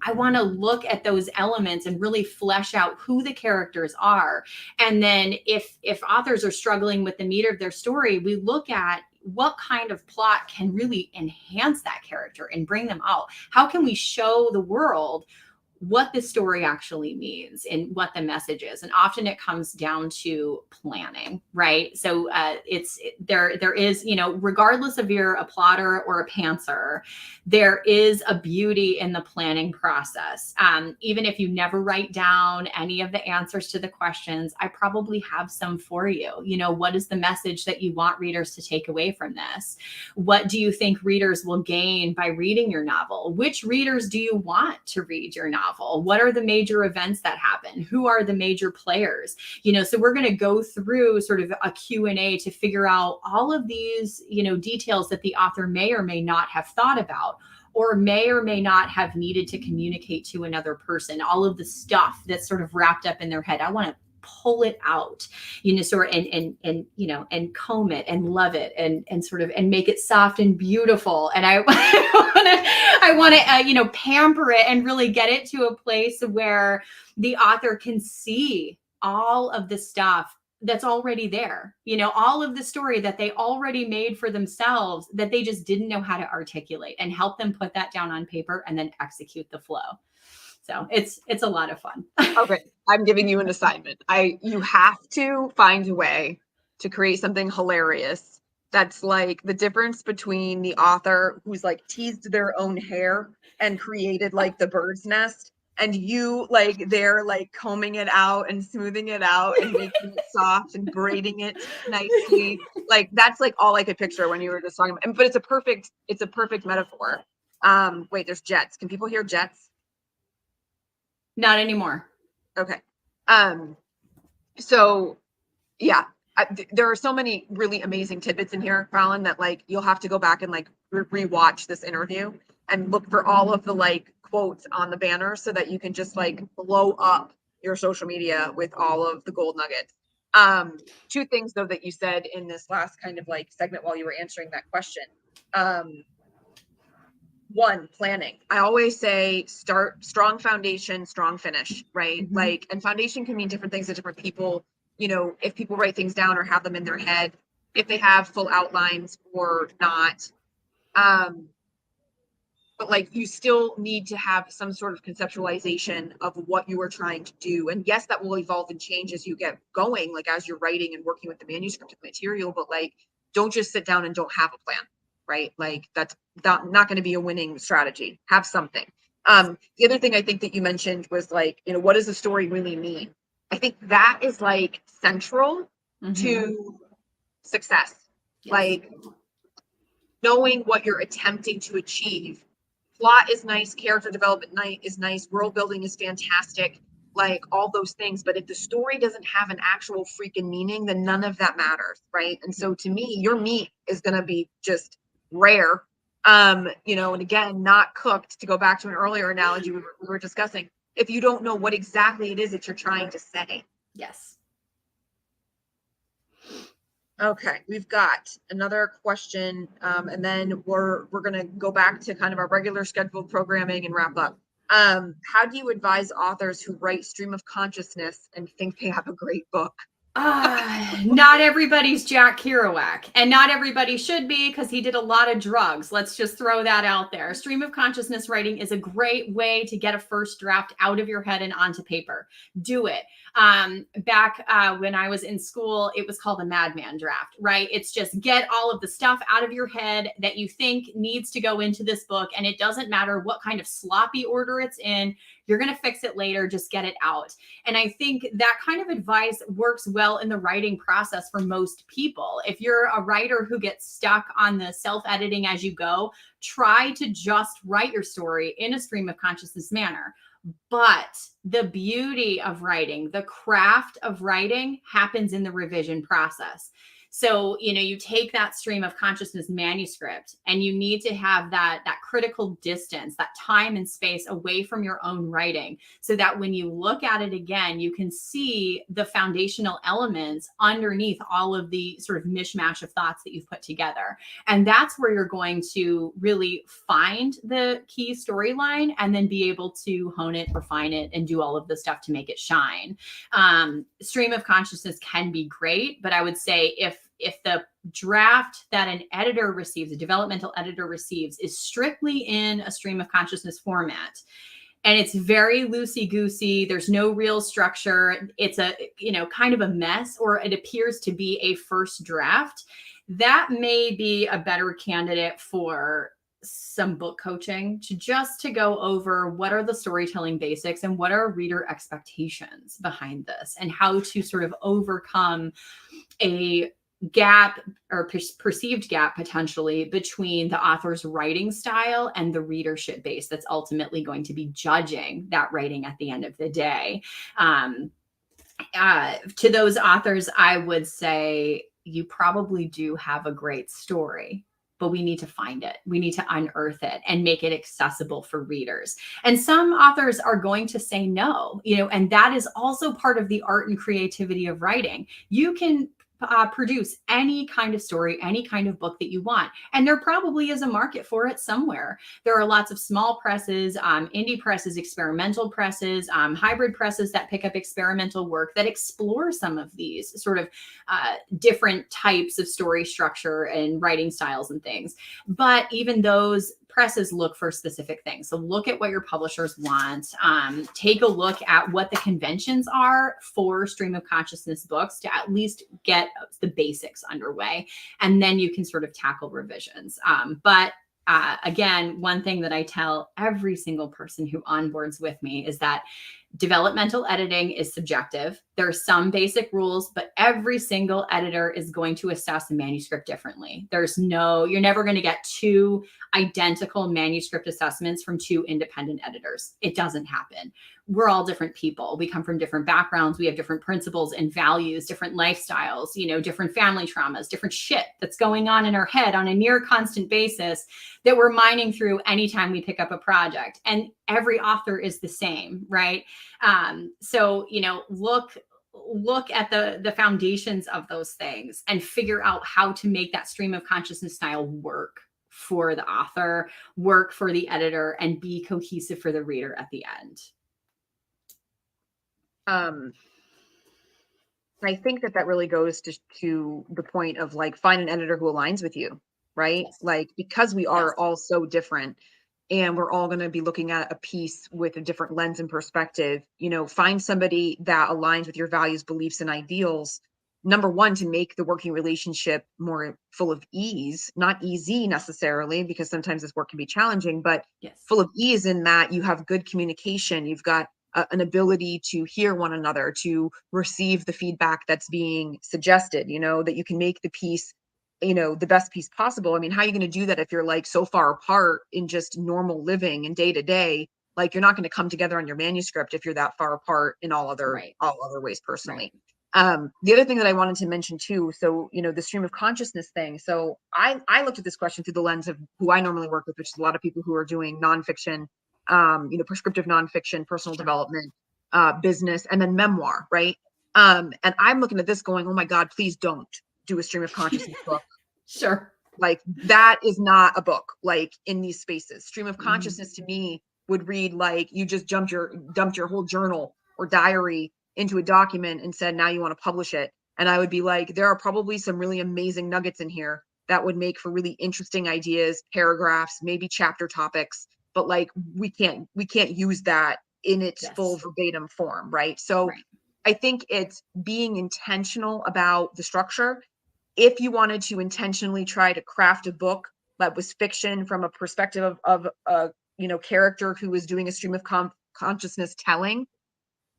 [SPEAKER 2] I want to look at those elements and really flesh out who the characters are. And then if authors are struggling with the meat of their story, we look at what kind of plot can really enhance that character and bring them out. How can we show the world what the story actually means and what the message is? And often it comes down to planning, right? So there is, regardless if you're a plotter or a pantser, there is a beauty in the planning process. Even if you never write down any of the answers to the questions, I probably have some for you. What is the message that you want readers to take away from this? What do you think readers will gain by reading your novel? Which readers do you want to read your novel? What are the major events that happen? Who are the major players? So we're going to go through sort of a Q&A to figure out all of these, details that the author may or may not have thought about, or may not have needed to communicate to another person. All of the stuff that's sort of wrapped up in their head. I want to pull it out, sort of, and comb it and love it and sort of, and make it soft and beautiful. And I want to, pamper it and really get it to a place where the author can see all of the stuff that's already there, all of the story that they already made for themselves that they just didn't know how to articulate, and help them put that down on paper and then execute the flow. So it's a lot of fun.
[SPEAKER 1] Okay, I'm giving you an assignment. You have to find a way to create something hilarious that's like the difference between the author who's teased their own hair and created the bird's nest, and you like they're like combing it out and smoothing it out and making it soft and braiding it nicely. Like that's like all I could picture when you were just talking about. But it's a perfect metaphor. Wait, there's jets. Can people hear jets?
[SPEAKER 2] Not anymore.
[SPEAKER 1] Okay. So yeah, there are so many really amazing tidbits in here, Fallon, that like you'll have to go back and like rewatch this interview and look for all of the like quotes on the banner so that you can just like blow up your social media with all of the gold nuggets. Two things though that you said in this last kind of like segment while you were answering that question. One, planning. I always say start strong foundation, strong finish, right?
[SPEAKER 2] Mm-hmm.
[SPEAKER 1] Like, and foundation can mean different things to different people. You know, if people write things down or have them in their head, if they have full outlines or not. But like you still need to have some sort of conceptualization of what you are trying to do. And yes, that will evolve and change as you get going, like as you're writing and working with the manuscript material, but like don't just sit down and don't have a plan, right? Like that's not going to be a winning strategy. Have something. The other thing I think that you mentioned was like, you know, what does the story really mean? I think that is like central to success.
[SPEAKER 2] Yes.
[SPEAKER 1] Like knowing what you're attempting to achieve. Plot is nice, character development is nice, world building is fantastic, like all those things. But if the story doesn't have an actual freaking meaning, then none of that matters, right? And so to me, your meat is going to be just rare, you know, and again, not cooked, to go back to an earlier analogy we were discussing, if you don't know what exactly it is that you're trying to say.
[SPEAKER 2] Yes.
[SPEAKER 1] Okay, we've got another question, and then we're going to go back to kind of our regular scheduled programming and wrap up. How do you advise authors who write stream of consciousness and think they have a great book?
[SPEAKER 2] Not everybody's Jack Kerouac, and not everybody should be, because he did a lot of drugs. Let's just throw that out there. Stream of consciousness writing is a great way to get a first draft out of your head and onto paper. Do it. Back when I was in school, it was called a madman draft, right? It's just get all of the stuff out of your head that you think needs to go into this book. And it doesn't matter what kind of sloppy order it's in. You're going to fix it later. Just get it out. And I think that kind of advice works well in the writing process for most people. If you're a writer who gets stuck on the self-editing as you go, try to just write your story in a stream of consciousness manner. But the beauty of writing, the craft of writing, happens in the revision process. So, you know, you take that stream of consciousness manuscript and you need to have that critical distance, that time and space away from your own writing, so that when you look at it again, you can see the foundational elements underneath all of the sort of mishmash of thoughts that you've put together. And that's where you're going to really find the key storyline and then be able to hone it, refine it, and do all of the stuff to make it shine. Stream of consciousness can be great, but I would say if the draft that an editor receives, a developmental editor receives, is strictly in a stream of consciousness format, and it's very loosey-goosey, there's no real structure, it's a, you know, kind of a mess, or it appears to be a first draft, that may be a better candidate for some book coaching, to go over what are the storytelling basics and what are reader expectations behind this, and how to sort of overcome a gap or perceived gap potentially between the author's writing style and the readership base that's ultimately going to be judging that writing at the end of the day. To those authors, I would say you probably do have a great story, but we need to find it. We need to unearth it and make it accessible for readers. And some authors are going to say no, you know, and that is also part of the art and creativity of writing. You can produce any kind of story, any kind of book that you want. And there probably is a market for it somewhere. There are lots of small presses, indie presses, experimental presses, hybrid presses that pick up experimental work that explore some of these sort of different types of story structure and writing styles and things. But even those presses look for specific things. So look at what your publishers want. Take a look at what the conventions are for stream of consciousness books to at least get the basics underway. And then you can sort of tackle revisions. But Again, one thing that I tell every single person who onboards with me is that developmental editing is subjective. There are some basic rules, but every single editor is going to assess a manuscript differently. You're never going to get two identical manuscript assessments from two independent editors. It doesn't happen. We're all different people. We come from different backgrounds. We have different principles and values, different lifestyles, different family traumas, different shit that's going on in our head on a near constant basis that we're mining through anytime we pick up a project. And every author is the same, right? So, look at the foundations of those things and figure out how to make that stream of consciousness style work for the author, work for the editor, and be cohesive for the reader at the end.
[SPEAKER 1] I think that really goes to the point of like, find an editor who aligns with you, right?
[SPEAKER 2] Yes.
[SPEAKER 1] Like, because we are
[SPEAKER 2] Yes.
[SPEAKER 1] all so different, and we're all going to be looking at a piece with a different lens and perspective, find somebody that aligns with your values, beliefs, and ideals. Number one, to make the working relationship more full of ease, not easy necessarily, because sometimes this work can be challenging, but
[SPEAKER 2] Yes.
[SPEAKER 1] full of ease in that you have good communication. You've got an ability to hear one another, to receive the feedback that's being suggested, that you can make the piece, the best piece possible. I mean, how are you going to do that if you're like so far apart in just normal living and day to day? Like, you're not going to come together on your manuscript if you're that far apart in all other ways personally. Right. The other thing that I wanted to mention too, so, the stream of consciousness thing. So I looked at this question through the lens of who I normally work with, which is a lot of people who are doing nonfiction, prescriptive nonfiction, personal development, business, and then memoir, right? And I'm looking at this going, oh my God, please don't do a stream of consciousness book.
[SPEAKER 2] Sure.
[SPEAKER 1] Like, that is not a book, like, in these spaces. Stream of consciousness to me would read like you just dumped your whole journal or diary into a document and said, now you want to publish it. And I would be like, there are probably some really amazing nuggets in here that would make for really interesting ideas, paragraphs, maybe chapter topics, but like, we can't use that in its full verbatim form, right? So I think it's being intentional about the structure. If you wanted to intentionally try to craft a book that was fiction from a perspective of a character who was doing a stream of consciousness telling,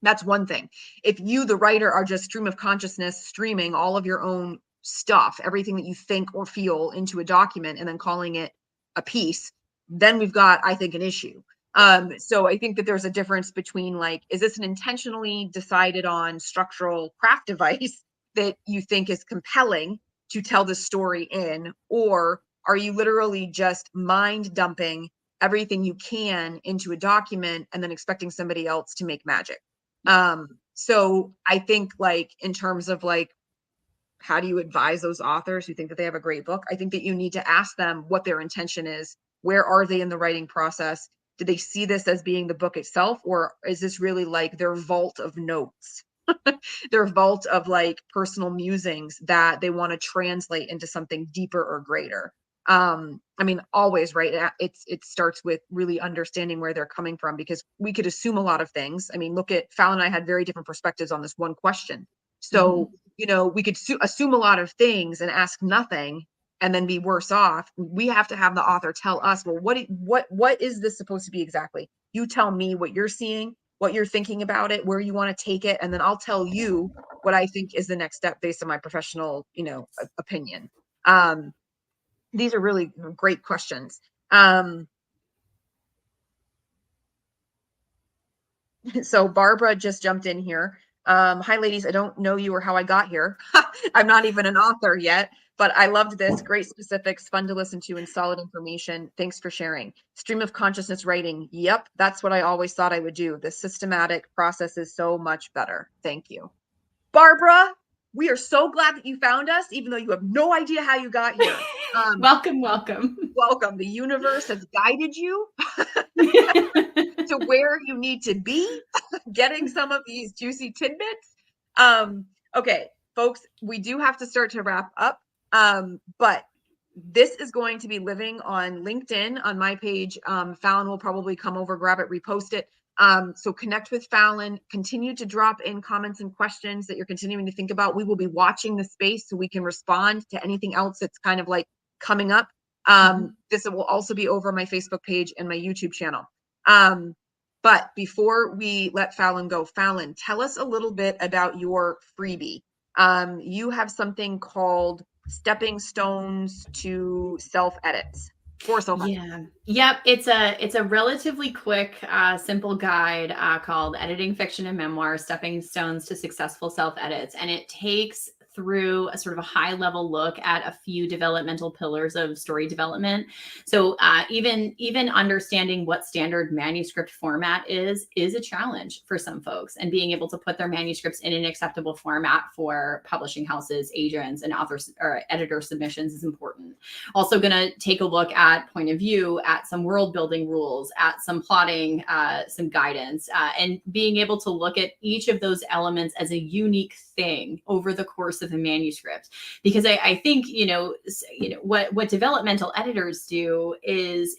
[SPEAKER 1] that's one thing. If you, the writer, are just stream of consciousness streaming all of your own stuff, everything that you think or feel into a document and then calling it a piece, then we've got, I think, an issue. So I think that there's a difference between like, is this an intentionally decided on structural craft device that you think is compelling to tell the story in, or are you literally just mind dumping everything you can into a document and then expecting somebody else to make magic? So I think, like, in terms of like, how do you advise those authors who think that they have a great book? I think that you need to ask them what their intention is. Where are they in the writing process? Do they see this as being the book itself, or is this really like their vault of notes, their vault of like personal musings that they want to translate into something deeper or greater? I mean, always, right? It starts with really understanding where they're coming from, because we could assume a lot of things. I mean, look at Fallon and I had very different perspectives on this one question. So, we could assume a lot of things and ask nothing and then be worse off. We have to have the author tell us, well, what is this supposed to be exactly? You tell me what you're seeing, what you're thinking about it, where you want to take it, and then I'll tell you what I think is the next step based on my professional, opinion. These are really great questions. So Barbara just jumped in here. Hi, ladies. I don't know you or how I got here. I'm not even an author yet, but I loved this. Great specifics, fun to listen to, and solid information. Thanks for sharing. Stream of consciousness writing. Yep, that's what I always thought I would do. The systematic process is so much better. Thank you. Barbara, we are so glad that you found us, even though you have no idea how you got here.
[SPEAKER 2] Welcome.
[SPEAKER 1] Welcome. The universe has guided you to where you need to be, getting some of these juicy tidbits. Okay, folks, we do have to start to wrap up, but this is going to be living on LinkedIn on my page. Fallon will probably come over, grab it, repost it. So connect with Fallon, continue to drop in comments and questions that you're continuing to think about. We will be watching the space so we can respond to anything else that's kind of like coming up. This will also be over my Facebook page and my YouTube channel. But before we let Fallon go, Fallon, tell us a little bit about your freebie. You have something called Stepping Stones to Self-Edits for self-edits.
[SPEAKER 2] Yeah. Yep. It's a relatively quick, simple guide called Editing Fiction and Memoir: Stepping Stones to Successful Self-Edits. And it takes through a sort of a high level look at a few developmental pillars of story development. So even understanding what standard manuscript format is a challenge for some folks, and being able to put their manuscripts in an acceptable format for publishing houses, agents, and authors or editor submissions is important. Also going to take a look at point of view, at some world building rules, at some plotting, some guidance, and being able to look at each of those elements as a unique thing over the course of a manuscript. Because I think, what developmental editors do is,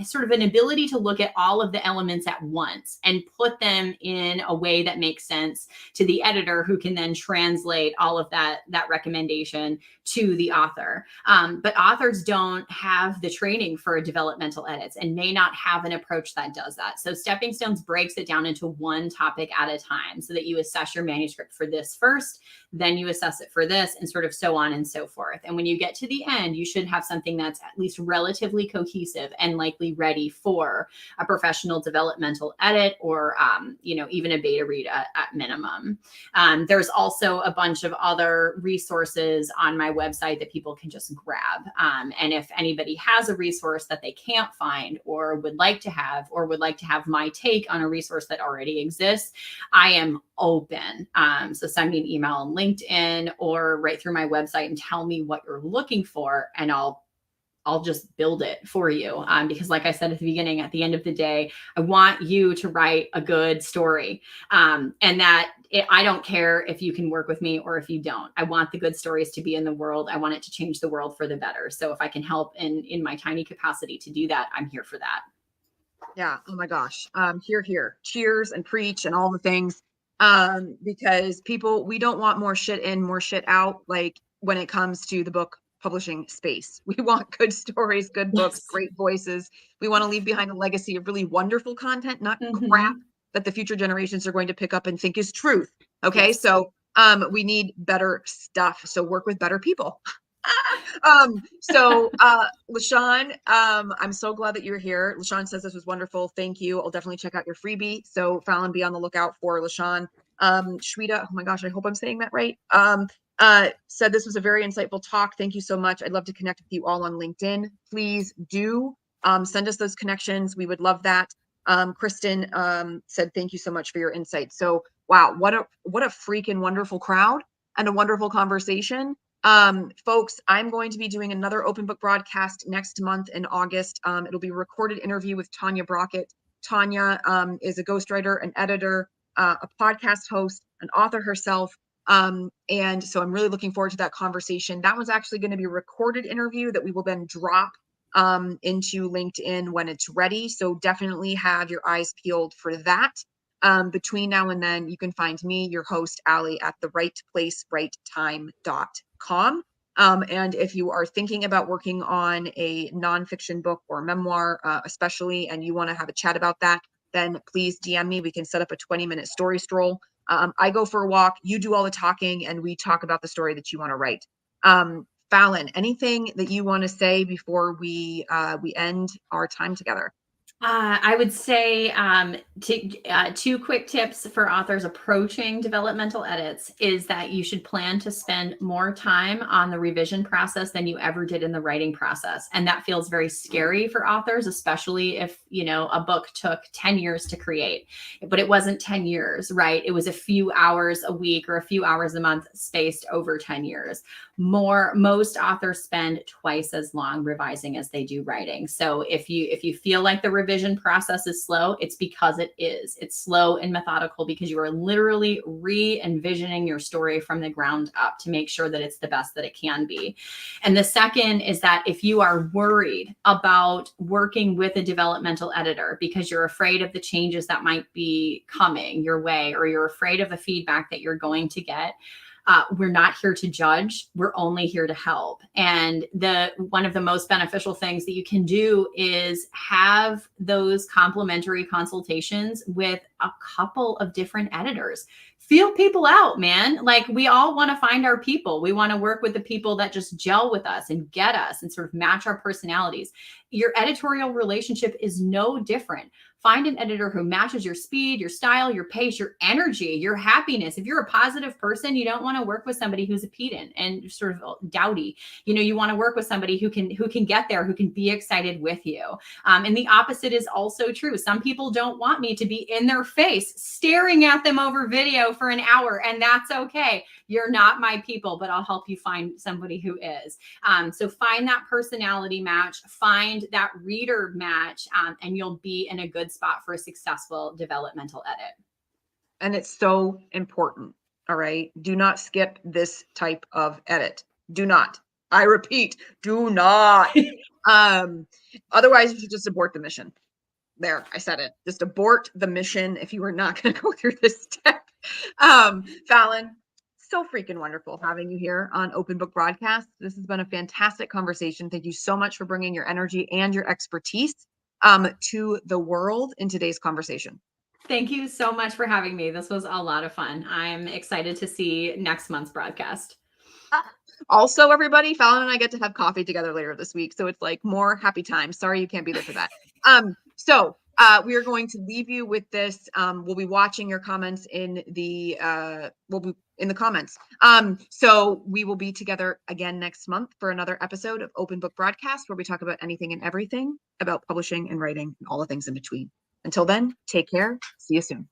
[SPEAKER 2] sort of an ability to look at all of the elements at once and put them in a way that makes sense to the editor, who can then translate all of that recommendation to the author. But authors don't have the training for developmental edits and may not have an approach that does that. So Stepping Stones breaks it down into one topic at a time, so that you assess your manuscript for this first, then you assess it for this, and sort of so on and so forth. And when you get to the end, you should have something that's at least relatively cohesive and likely ready for a professional developmental edit, or even a beta read at minimum. There's also a bunch of other resources on my website that people can just grab. And if anybody has a resource that they can't find, or would like to have my take on a resource that already exists, I am open. So send me an email on LinkedIn or right through my website and tell me what you're looking for, and I'll just build it for you. Because like I said at the beginning, at the end of the day, I want you to write a good story. And that I don't care if you can work with me or if you don't. I want the good stories to be in the world. I want it to change the world for the better. So if I can help in my tiny capacity to do that, I'm here for that.
[SPEAKER 1] Yeah. Oh my gosh. Here. Cheers and preach and all the things. Because we don't want more shit in, more shit out. Like when it comes to the book publishing space, we want good stories, good books, great voices. We want to leave behind a legacy of really wonderful content, not crap that the future generations are going to pick up and think is truth. Okay.
[SPEAKER 2] Yes.
[SPEAKER 1] So, we need better stuff. So work with better people. LaShawn, I'm so glad that you're here. LaShawn says this was wonderful. Thank you. I'll definitely check out your freebie. So Fallon, be on the lookout for LaShawn. Shweta, oh my gosh, I hope I'm saying that right. Said this was a very insightful talk. Thank you so much. I'd love to connect with you all on LinkedIn. Please do send us those connections. We would love that. Kristen said thank you so much for your insight. So wow, what a freaking wonderful crowd and a wonderful conversation. Folks, I'm going to be doing another open book broadcast next month in August. It'll be a recorded interview with Tanya Brockett. Tanya is a ghostwriter, an editor, a podcast host, an author herself. And so I'm really looking forward to that conversation. That was actually going to be a recorded interview that we will then drop into LinkedIn when it's ready. So definitely have your eyes peeled for that. Between now and then, you can find me, your host, Allie, at therightplacerightTime.com. And if you are thinking about working on a nonfiction book or memoir, especially, and you want to have a chat about that, then please DM me. We can set up a 20-minute story stroll. I go for a walk, you do all the talking, and we talk about the story that you want to write. Fallon, anything that you want to say before we end our time together?
[SPEAKER 2] I would say two quick tips for authors approaching developmental edits is that you should plan to spend more time on the revision process than you ever did in the writing process. And that feels very scary for authors, especially if, a book took 10 years to create, but it wasn't 10 years, right? It was a few hours a week or a few hours a month spaced over 10 years. Most authors spend twice as long revising as they do writing. So if you feel like the revision process is slow, it's because it is. It's slow and methodical because you are literally re-envisioning your story from the ground up to make sure that it's the best that it can be. And the second is that if you are worried about working with a developmental editor because you're afraid of the changes that might be coming your way, or you're afraid of the feedback that you're going to get, We're not here to judge. We're only here to help. And one of the most beneficial things that you can do is have those complimentary consultations with a couple of different editors. Feel people out, man. Like, we all want to find our people. We want to work with the people that just gel with us and get us and sort of match our personalities. Your editorial relationship is no different. Find an editor who matches your speed, your style, your pace, your energy, your happiness. If you're a positive person, you don't want to work with somebody who's a pedant and sort of dowdy. You want to work with somebody who can get there, who can be excited with you. And the opposite is also true. Some people don't want me to be in their face, staring at them over video for an hour, and that's okay. You're not my people, but I'll help you find somebody who is. So find that personality match, find that reader match, and you'll be in a good spot for a successful developmental edit.
[SPEAKER 1] And it's so important. All right. Do not skip this type of edit. Do not. I repeat, do not. Otherwise, you should just abort the mission. There, I said it. Just abort the mission if you are not going to go through this step. Fallon, so freaking wonderful having you here on Open Book Broadcast. This has been a fantastic conversation. Thank you so much for bringing your energy and your expertise to the world in today's conversation.
[SPEAKER 2] Thank you so much for having me. This was a lot of fun. I'm excited to see next month's broadcast.
[SPEAKER 1] Also, everybody, Fallon and I get to have coffee together later this week. So it's like more happy times. Sorry you can't be there for that. So we are going to leave you with this. We'll be watching your comments in the comments. So we will be together again next month for another episode of Open Book Broadcast, where we talk about anything and everything about publishing and writing and all the things in between. Until then, take care. See you soon.